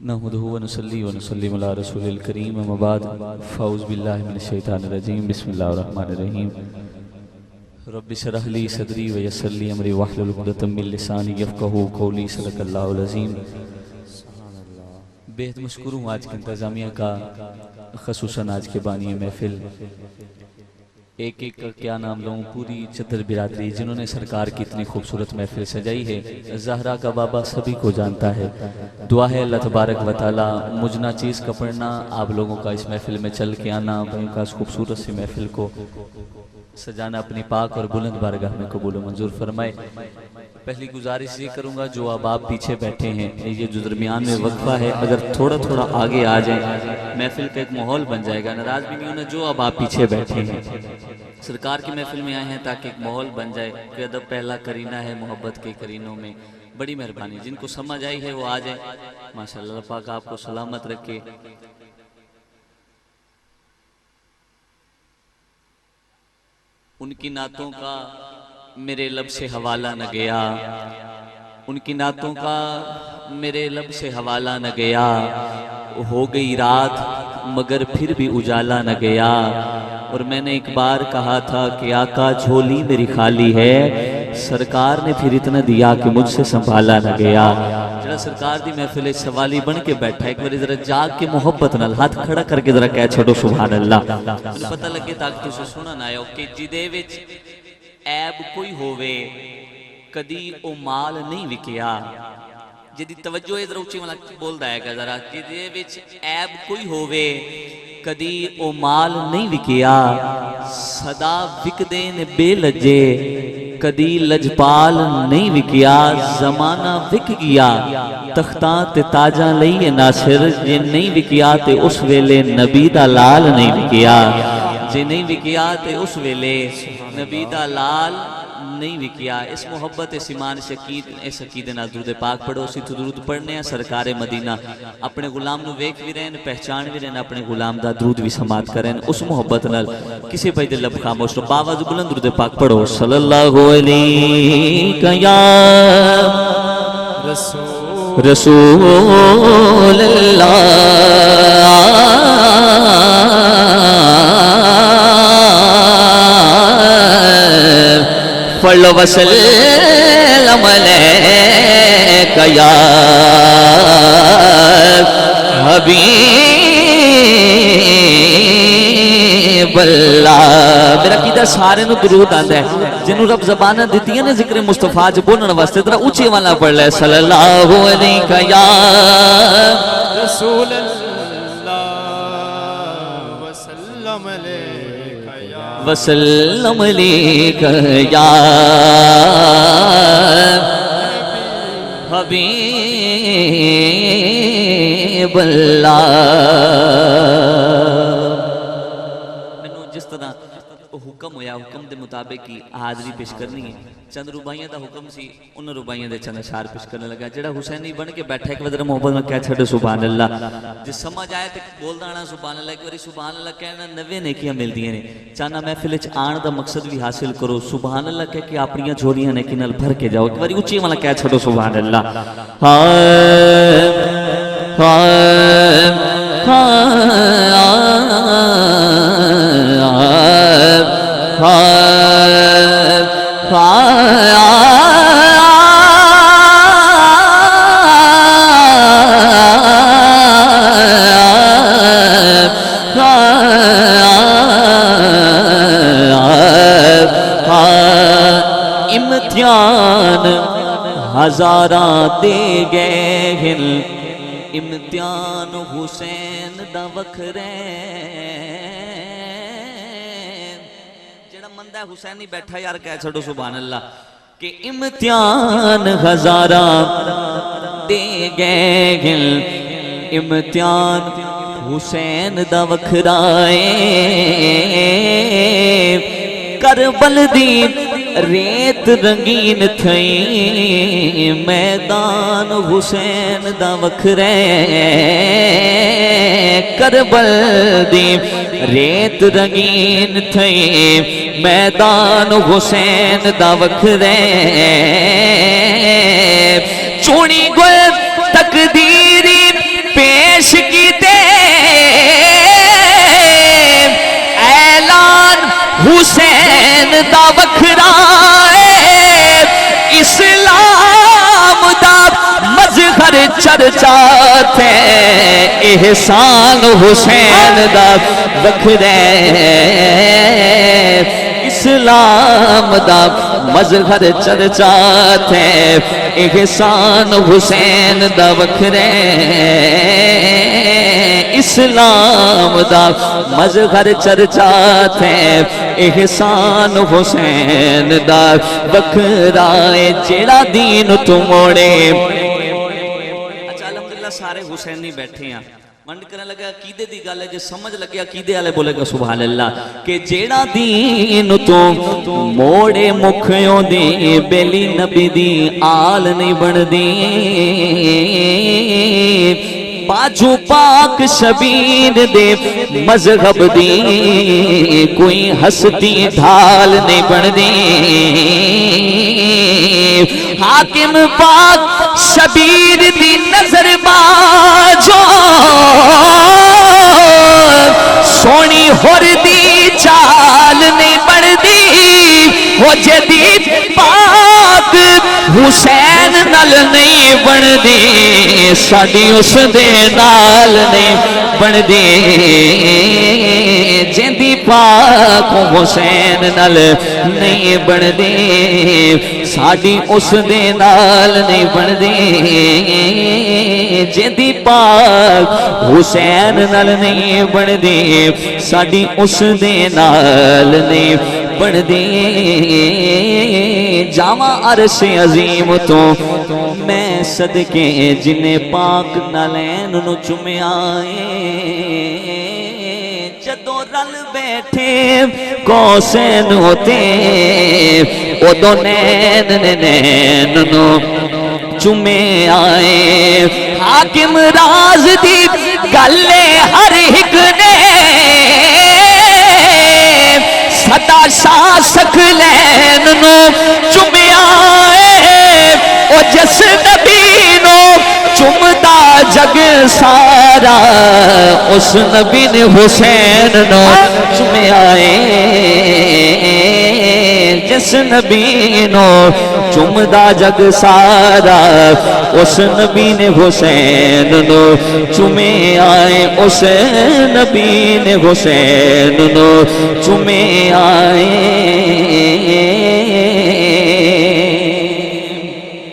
نحمده ونصلي ونسلم على رسول الكريم اما بعد فاعوذ بالله من الشیطان الرجیم بسم اللہ الرحمن الرحیم رب اشرح لي صدری ويسر لي امری واحلل عقدۃ من لسانی یفقهوا قولی صدق اللہ العظیم۔ بہت مشکور ہوں آج کے انتظامیہ کا، خصوصاً آج کے بانی محفل، ایک ایک کا کیا نام لوں، پوری چتر برادری جنہوں نے سرکار کی اتنی خوبصورت محفل سجائی ہے۔ زہرا کا بابا سبھی کو جانتا ہے، دعا ہے اللہ تبارک و تعالی مجھ ناچیز کا پڑھنا، آپ لوگوں کا اس محفل میں چل کے آنا، بھائیوں کا اس خوبصورت سی محفل کو سجانا اپنی پاک اور بلند بارگاہ میں قبول و منظور فرمائے۔ پہلی گزارش یہ کروں گا جو اب آپ پیچھے بیٹھے ہیں، یہ جو درمیان میں وقفہ ہے، اگر تھوڑا تھوڑا آگے آ جائیں محفل کا ایک ماحول بن جائے گا، ناراض بھی نہیں ہونا جو اب آپ پیچھے بیٹھے ہیں۔ سرکار کی محفل میں آئے ہیں تاکہ ایک ماحول بن جائے کہ ادب پہلا کرینہ ہے محبت کے کرینوں میں، بڑی مہربانی، جن کو سمجھ آئی ہے وہ آ جائیں۔ ماشاءاللہ اللہ پاک آپ کو سلامت رکھے۔ ان کی نعتوں کا میرے لب سے حوالہ نہ گیا، ان کی نعتوں کا میرے لب سے حوالہ نہ گیا، ہو گئی رات مگر پھر بھی اجالا نہ گیا۔ اور میں نے ایک بار کہا تھا کہ آقا جھولی میری خالی ہے، سرکار نے پھر اتنا دیا کہ مجھ سے سنبھالا نہ گیا۔ جڑا سرکار دی محفل سوالی بن کے بیٹھا ہے، ایک بار ذرا جاگ کے محبت نال ہاتھ کھڑا کر کے ذرا کہہ چھوڑو سبحان اللہ، پتہ لگے تاکہ تسے سنن آئے کہ جدے وچ عیب کوئی ہووے کدی او مال نہیں وکیا۔ جدی توجہ ادھر اونچی والا بولدا ہے گا ذرا، جدے وچ عیب کوئی ہووے کدی او مال نہیں وکیا، صدا وکدے نے بے لجے کدی لجپال نہیں وکیا۔ زمانہ وک گیا تختاں تے تاجاں لئی ناصر، جے نہیں وکیا تے اس ویلے نبی دا لال نہیں وکیا، جے نہیں وکیا تے اس ویلے نبی دا لال نہیں وکیا۔ اس محبت اس ایمان اس عقیدے نال درود پاک پڑھو، اسی تو درود پڑھنے ہیں سرکار مدینہ اپنے غلام نو ویکھ بھی رہن، پہچان بھی رہن، اپنے غلام دا درود بھی سماعت کریں، اس محبت نال کسی پہ دل لب خاموش رو، باواز بلند درود پاک پڑھو۔ صلی اللہ علیہ یا رسول اللہ فَلْ وَسَلَّمَ عَلَيْكَ يَا حبیب اللہ۔ میرا قیدہ سارے نو درود آندہ ہے، جنہوں رب زبانہ دیتی ہے نا ذکر مصطفیٰ جو بولنا واسطے ترہ اونچی والا پڑھ لے۔ صلی اللہ علیہ یا رسول اللہ وسلم علیک یا وسلم علیک یا حبیب اللہ۔ میں جس طرح حکم ہویا، حکم دے مطابق ہی حاضری پیش کرنی ہے، چند روبائیاں دا حکم سی، ان روبائیاں دے چند اشعار پیش کرنے لگا۔ جڑا حسینی بن کے بیٹھا ایک وزر محبت میں کہہ چھڑے سبحان اللہ، جس سمجھ آئے تک بول دانا سبحان اللہ، ایک واری سبحان اللہ کہنا نوے نیکیاں مل دیئے نے۔ چاہنا محفل اچ آن دا مقصد بھی حاصل کرو، سبحان اللہ کہہ کے اپنیاں جھولیاں نیکی نال بھر کے جاؤ، ایک واری اونچی والا کہہ چھڑو سبحان اللہ۔ امتحان ہزاراں دے گئے ہن، امتحان حسین دا وکھرین۔ جڑا مندہ حسینی بیٹھا یار کہہ چھڑو سبحان اللہ کہ امتحان ہزاراں دے گئے ہن، امتحان حسین دا وکھرائے۔ کربل دی ریت رنگین تھئی، میدان حسین دا وکھرے۔ کربل دی ریت رنگین تھئی، میدان حسین دا وکھرے۔ چونی گل تقدیری دا وکھرا ہے اسلام دا مظہر چرچا تے احسان حسین دا وکھرا ہے اسلام دا مظہر چرچا تے احسان حسین دا وکھرا اسلام دا مظہر چرچا تے احسان حسین دا وکھرا جیڑا دین تو موڑے. اچھا الحمدللہ سارے حسینی بیٹھے ہیں منڈ کرنے لگا عقیدے دی گل ہے جے سمجھ لگے عقیدے والے بولے گا سبحان اللہ کہ جیڑا دین تو موڑے مکھیوں دی بیلی نبی دی آل نہیں بن دی باجو پاک شبیر دے مذہب دی کوئی ہستی ڈھال نہیں بن دی حاکم پاک شبیر دی نظر باجو سونی ہور دی چال نہیں بن دی وہ جدید پاک حسین نال نہیں بن دی ساڈی اس دے نال نہیں بن دی جیندی پاک حسین نال نہیں بن دی ساڈی اس دے نال نہیں بن دی جیندی پاک حسین نال نہیں بن دی ساڈی اس دے نال نہیں بن دی. جاواں عرش عظیم تو میں صدقے جنہیں پاک نالین نو چومیا جدو رل بیٹھے کوسین ہوتے ادو نین نین نو چومے آئے حاکم راز دی گلے ہر ایک نے سدا شاہ سکلین نو چومیا او جس نبی نو چومدا جگ سارا اس نبی نے حسین نو چومیا جس نبی نو چومدا جگ سارا اس نبی نے حسین نو چومیا اس نبی نے حسین نو چومیا